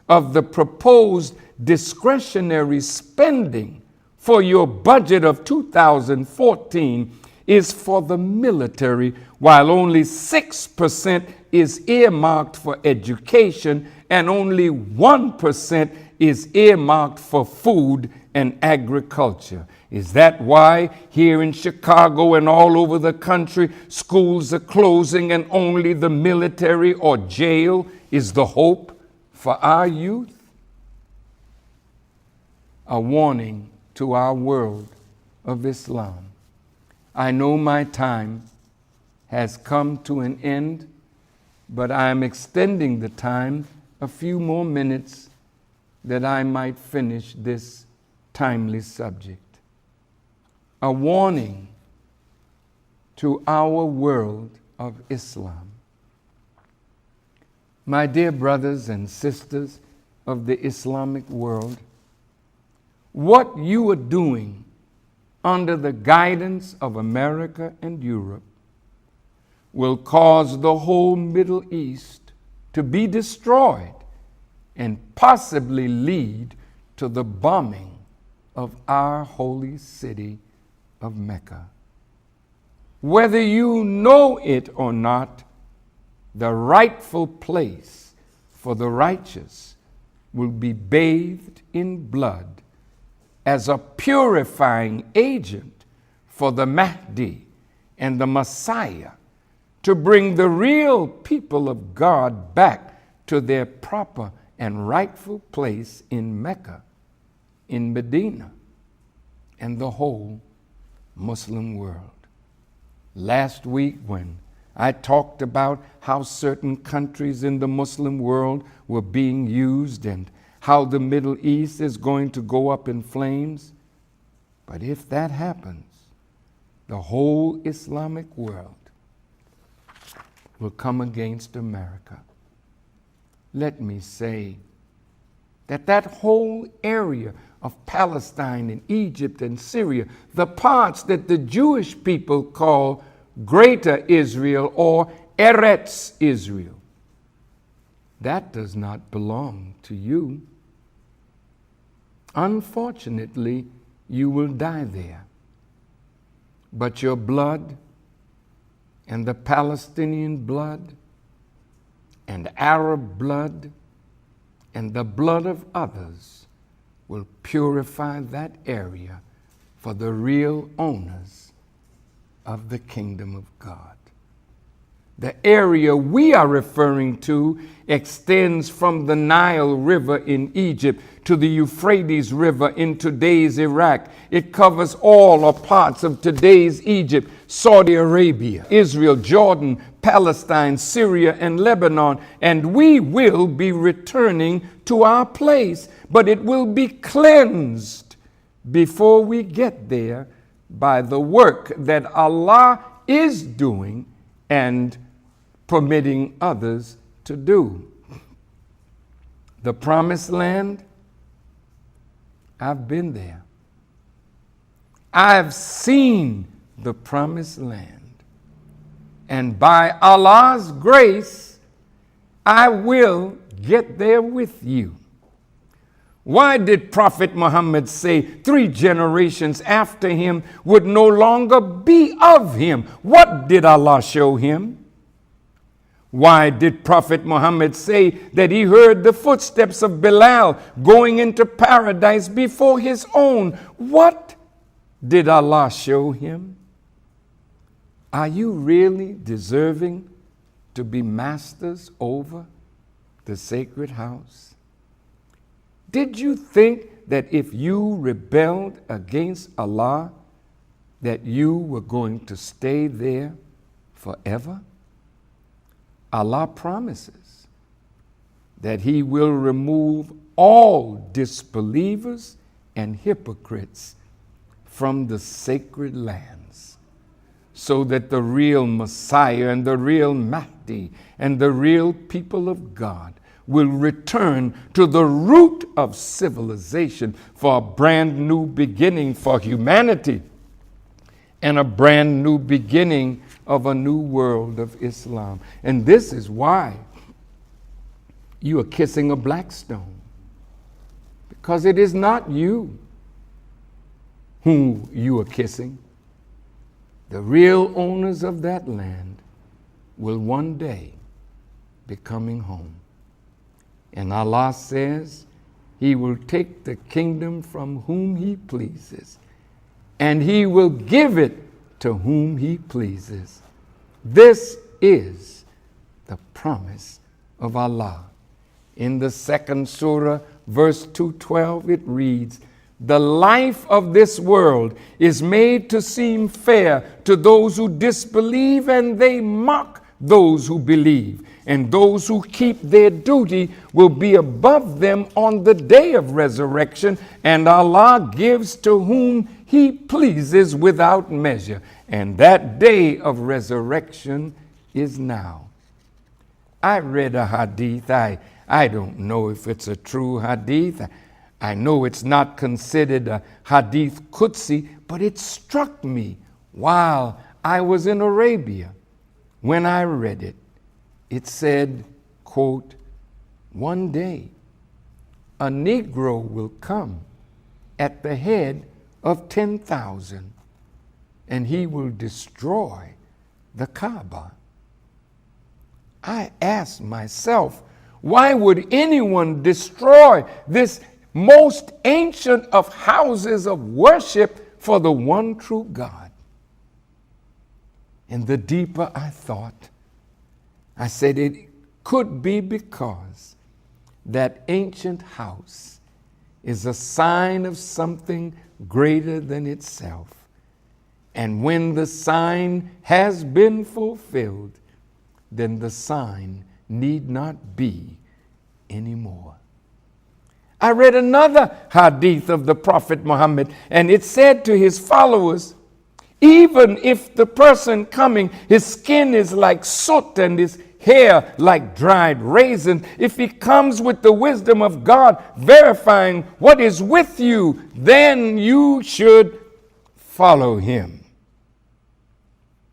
of the proposed discretionary spending for your budget of 2014 is for the military, while only 6% is earmarked for education and only 1% is earmarked for food and agriculture. Is that why here in Chicago and all over the country, schools are closing and only the military or jail is the hope for our youth? A warning to our world of Islam. I know my time has come to an end, but I am extending the time a few more minutes that I might finish this timely subject. A warning to our world of Islam. My dear brothers and sisters of the Islamic world, what you are doing under the guidance of America and Europe will cause the whole Middle East to be destroyed and possibly lead to the bombing of our holy city of Mecca. Whether you know it or not, the rightful place for the righteous will be bathed in blood as a purifying agent for the Mahdi and the Messiah to bring the real people of God back to their proper and rightful place in Mecca, in Medina, and the whole Muslim world. Last week, when I talked about how certain countries in the Muslim world were being used and how the Middle East is going to go up in flames, but if that happens, the whole Islamic world will come against America. Let me say that whole area of Palestine and Egypt and Syria, the parts that the Jewish people call Greater Israel or Eretz Israel, that does not belong to you. Unfortunately, you will die there. But your blood and the Palestinian blood and Arab blood and the blood of others will purify that area for the real owners of the kingdom of God. The area we are referring to extends from the Nile River in Egypt to the Euphrates River in today's Iraq. It covers all or parts of today's Egypt, Saudi Arabia, Israel, Jordan, Palestine, Syria, and Lebanon. And we will be returning to our place, but it will be cleansed before we get there by the work that Allah is doing and permitting others to do. The promised land, I've been there. I've seen the promised land. And by Allah's grace, I will get there with you. Why did Prophet Muhammad say 3 generations after him would no longer be of him? What did Allah show him? Why did Prophet Muhammad say that he heard the footsteps of Bilal going into paradise before his own? What did Allah show him? Are you really deserving to be masters over the sacred house? Did you think that if you rebelled against Allah, that you were going to stay there forever? Allah promises that He will remove all disbelievers and hypocrites from the sacred lands, so that the real Messiah and the real Mahdi and the real people of God will return to the root of civilization for a brand new beginning for humanity and a brand new beginning of a new world of Islam. And this is why you are kissing a black stone, because it is not you whom you are kissing. The real owners of that land will one day be coming home. And Allah says He will take the kingdom from whom He pleases, and He will give it to whom He pleases. This is the promise of Allah. In the second surah, verse 212, it reads, "The life of this world is made to seem fair to those who disbelieve, and they mock those who believe. And those who keep their duty will be above them on the day of resurrection, and Allah gives to whom He pleases without measure. And that day of resurrection is now." I read a hadith. I don't know if it's a true hadith. I know it's not considered a hadith Qudsi, but it struck me while I was in Arabia when I read it. It said, quote, "One day a Negro will come at the head of 10,000, and he will destroy the Kaaba." I asked myself, why would anyone destroy this most ancient of houses of worship for the one true God? And the deeper I thought, I said it could be because that ancient house is a sign of something greater than itself. And when the sign has been fulfilled, then the sign need not be anymore. I read another hadith of the Prophet Muhammad, and it said to his followers, even if the person coming, his skin is like soot and his hair like dried raisins, if he comes with the wisdom of God, verifying what is with you, then you should follow him.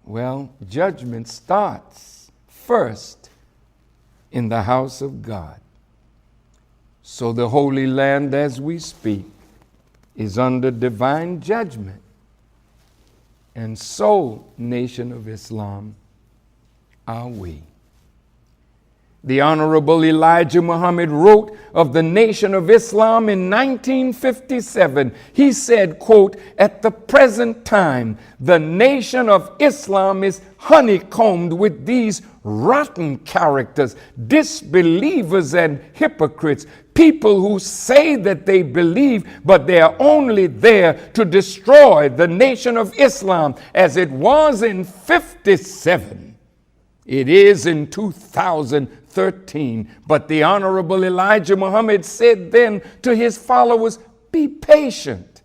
Well, judgment starts first in the house of God. So the Holy Land, as we speak, is under divine judgment. And so, Nation of Islam, are we. The Honorable Elijah Muhammad wrote of the Nation of Islam in 1957. He said, quote, "At the present time, the Nation of Islam is honeycombed with these rotten characters, disbelievers and hypocrites, people who say that they believe, but they are only there to destroy the Nation of Islam as it was in 57. It is in 2013. But the Honorable Elijah Muhammad said then to his followers, be patient,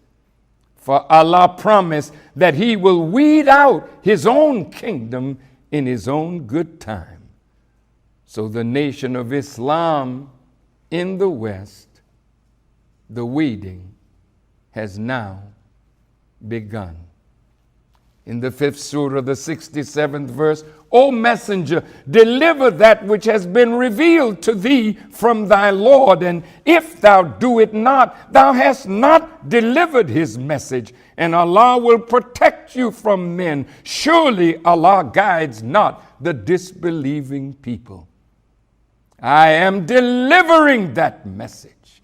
for Allah promised that He will weed out His own kingdom in His own good time. So the Nation of Islam in the West, the weeding has now begun. In the 5th surah, the 67th verse, O messenger, deliver that which has been revealed to thee from thy Lord, and if thou do it not, thou hast not delivered his message, and Allah will protect you from men. Surely Allah guides not the disbelieving people. I am delivering that message,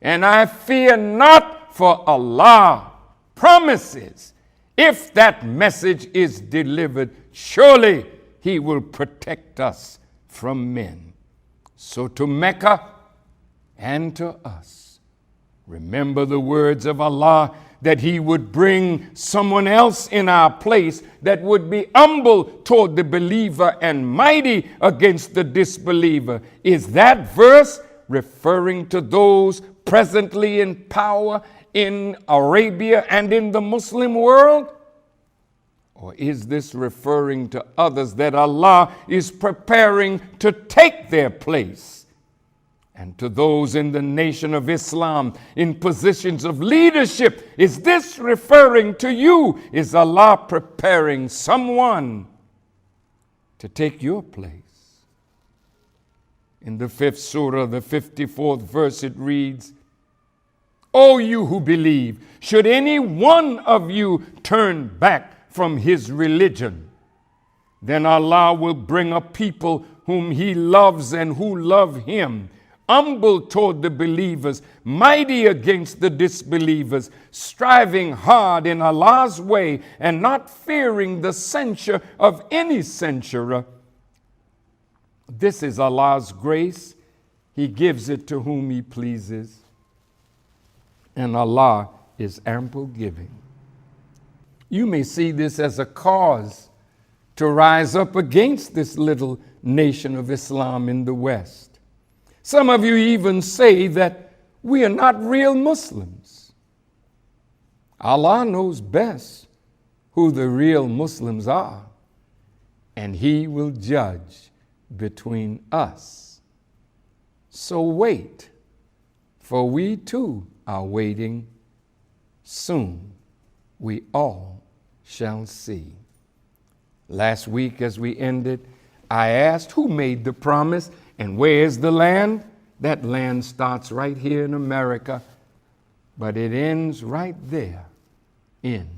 and I fear not, for Allah promises, if that message is delivered, surely He will protect us from men. So to Mecca and to us, remember the words of Allah that He would bring someone else in our place that would be humble toward the believer and mighty against the disbeliever. Is that verse referring to those presently in power in Arabia and in the Muslim world? Or is this referring to others that Allah is preparing to take their place? And to those in the nation of Islam in positions of leadership, is this referring to you? Is Allah preparing someone to take your place? In the 5th surah, the 54th verse, it reads, O you who believe, should any one of you turn back from his religion, then Allah will bring a people whom He loves and who love Him, humble toward the believers, mighty against the disbelievers, striving hard in Allah's way and not fearing the censure of any censurer. This is Allah's grace. He gives it to whom He pleases. And Allah is ample giving. You may see this as a cause to rise up against this little nation of Islam in the West. Some of you even say that we are not real Muslims. Allah knows best who the real Muslims are, and He will judge between us. So wait, for we too are waiting. Soon we all shall see. Last week as we ended, I asked who made the promise and where is the land? That land starts right here in America, but it ends right there in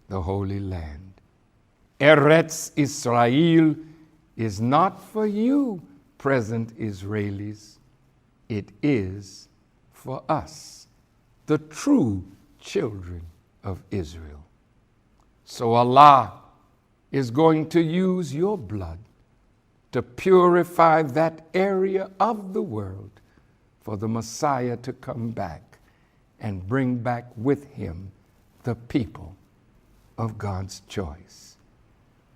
the Holy Land. Eretz Israel is not for you, present Israelis. It is for us, the true children of Israel. So Allah is going to use your blood to purify that area of the world for the Messiah to come back and bring back with Him the people of God's choice.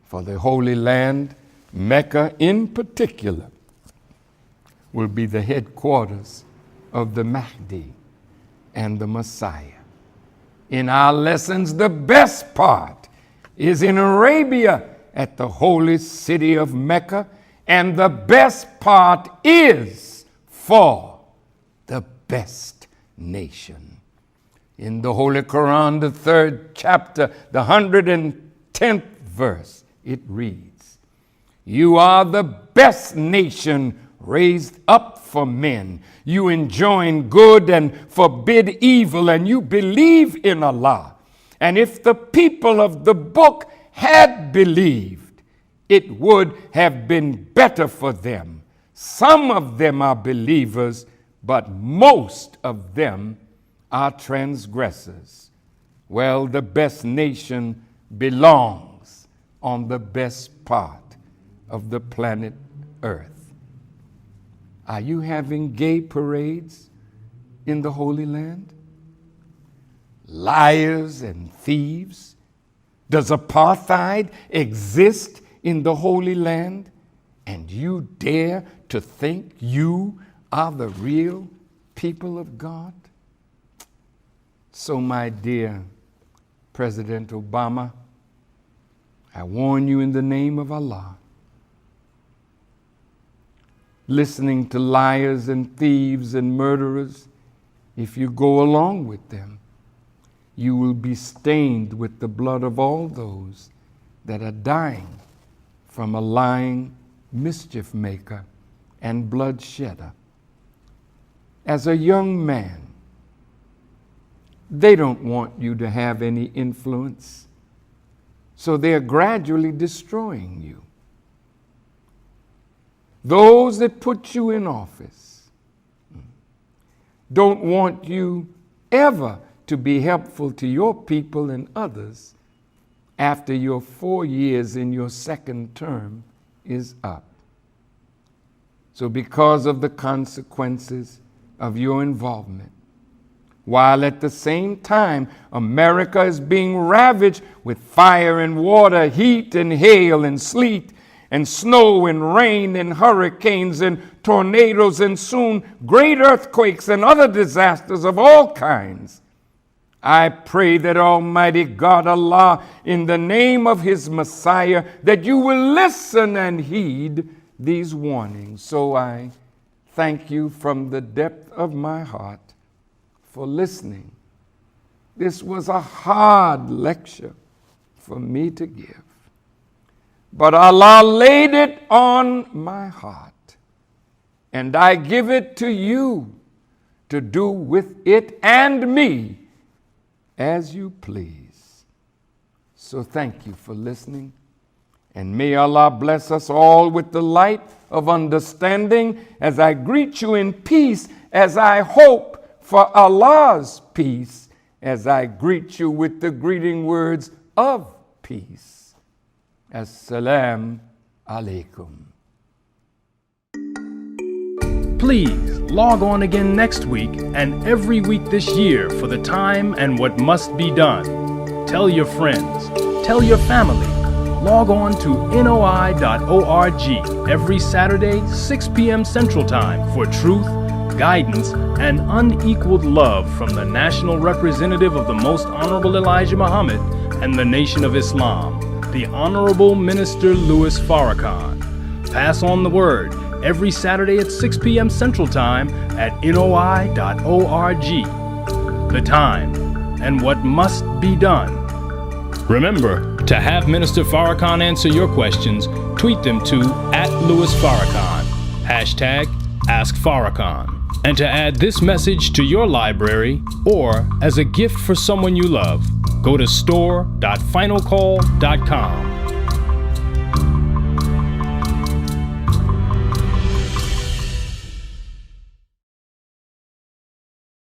For the Holy Land, Mecca in particular, will be the headquarters of the Mahdi and the Messiah. In our lessons, the best part is in Arabia at the holy city of Mecca, and the best part is for the best nation. In the Holy Quran, the 3rd chapter, the 110th verse, it reads, You are the best nation raised up for men. You enjoin good and forbid evil, and you believe in Allah. And if the people of the book had believed, it would have been better for them. Some of them are believers, but most of them are transgressors. Well, the best nation belongs on the best part of the planet Earth. Are you having gay parades in the Holy Land? Liars and thieves? Does apartheid exist in the Holy Land? And you dare to think you are the real people of God? So, my dear President Obama, I warn you in the name of Allah, listening to liars and thieves and murderers, if you go along with them, you will be stained with the blood of all those that are dying from a lying mischief maker and bloodshedder. As a young man, They don't want you to have any influence, so they're gradually destroying you. Those that put you in office don't want you ever to be helpful to your people and others after your 4 years in your second term is up. So because of the consequences of your involvement, while at the same time America is being ravaged with fire and water, heat and hail and sleet and snow and rain and hurricanes and tornadoes and soon great earthquakes and other disasters of all kinds, I pray that Almighty God Allah, in the name of His Messiah, that you will listen and heed these warnings. So I thank you from the depth of my heart for listening. This was a hard lecture for me to give, but Allah laid it on my heart, and I give it to you to do with it and me as you please. So thank you for listening, and may Allah bless us all with the light of understanding as I greet you in peace, as I hope for Allah's peace, as I greet you with the greeting words of peace. Assalamu alaikum. Please log on again next week and every week this year for the time and what must be done. Tell your friends, tell your family. Log on to noi.org every Saturday, 6 p.m. Central Time for truth, guidance, and unequaled love from the national representative of the Most Honorable Elijah Muhammad and the Nation of Islam, the Honorable Minister Louis Farrakhan. Pass on the word every Saturday at 6 p.m. Central Time at noi.org. The time and what must be done. Remember, to have Minister Farrakhan answer your questions, tweet them to @LouisFarrakhan, #AskFarrakhan. And to add this message to your library or as a gift for someone you love, go to store.finalcall.com.